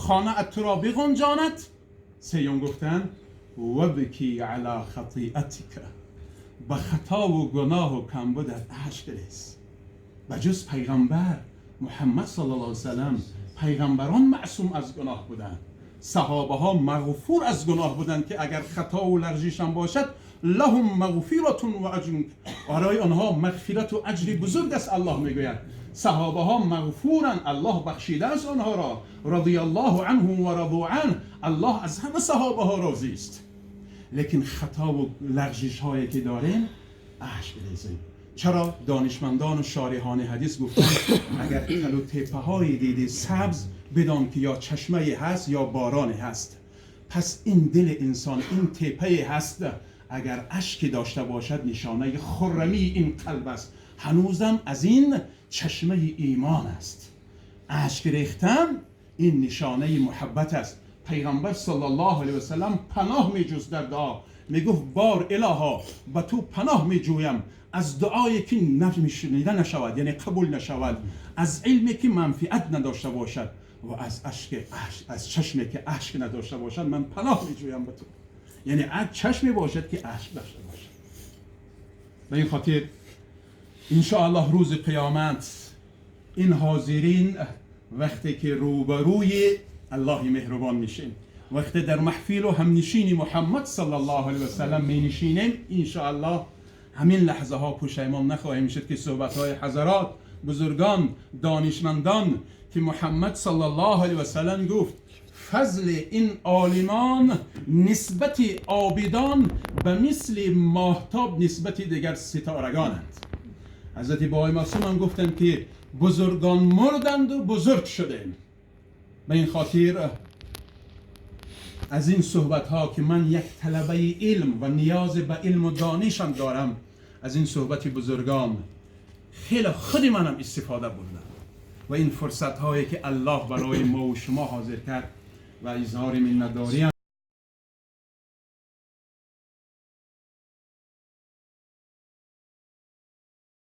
خانه ات را بگنجاند. سیون گفتن و بکی علی خطیئتک، به خطا و گناه و کمبودت اشک ریز. بجز پیغمبر محمد صلی الله علیه وسلم، پیغمبران معصوم از گناه بودند. صحابه ها مغفور از گناه بودند که اگر خطا و لغزش هم باشد لهم مغفرة و اجر، برای آنها مغفرت و اجری بزرگ است. الله میگوید صحابه ها مغفورن، الله بخشیده است آنها را. رضی الله عنهم و رضوا عنه، الله از همه صحابه ها راضی است. لیکن خطا و لغزش هایی که داریم اشک بریزیم. چرا؟ دانشمندان و شارحان حدیث گفتن اگر تل و تپه های دیدی سبز، بدان که یا چشمه هست یا باران هست. پس این دل انسان این تپه هست، اگر اشک داشته باشد نشانه خرمی این قلب است. هنوزم از این چشمه ایمان است. اشک ریختن این نشانه محبت است. پیغمبر صلی الله علیه و سلم پناه می جست در دعا، می گفت بار الها به تو پناه می جویم از دعایی که شنیده نشود، یعنی قبول نشود، از علمی که منفعت نداشته باشد و از چشمی که اشک نداشته باشد. من پناه می جویم به تو، یعنی چشمی باشد که اشک داشته باشد. به این خاطر انشاءالله روز قیامت این حاضرین وقتی که روبروی الله مهربان میشیم، وقتی در محفل و همنشین محمد صلی الله علیه و سلم می نشینیم، انشاءالله همین لحظه ها پشیمان نخواهیم شد که صحبت های حضرات بزرگان دانشمندان که محمد صلی الله علیه و سلم گفت فضل این عالمان نسبت عابدان به مثل ماهتاب نسبت دیگر ستارگانند. حضرت بهای معصوم هم گفتند که بزرگان مردند و بزرگ شدند. به این خاطر از این صحبت ها که من یک طلبه علم و نیاز به علم و دانشم دارم، از این صحبت بزرگان خیلی خود منم استفاده بردم و این فرصت هایی که الله برای ما و شما حاضر کرد و اظهار منت داریم.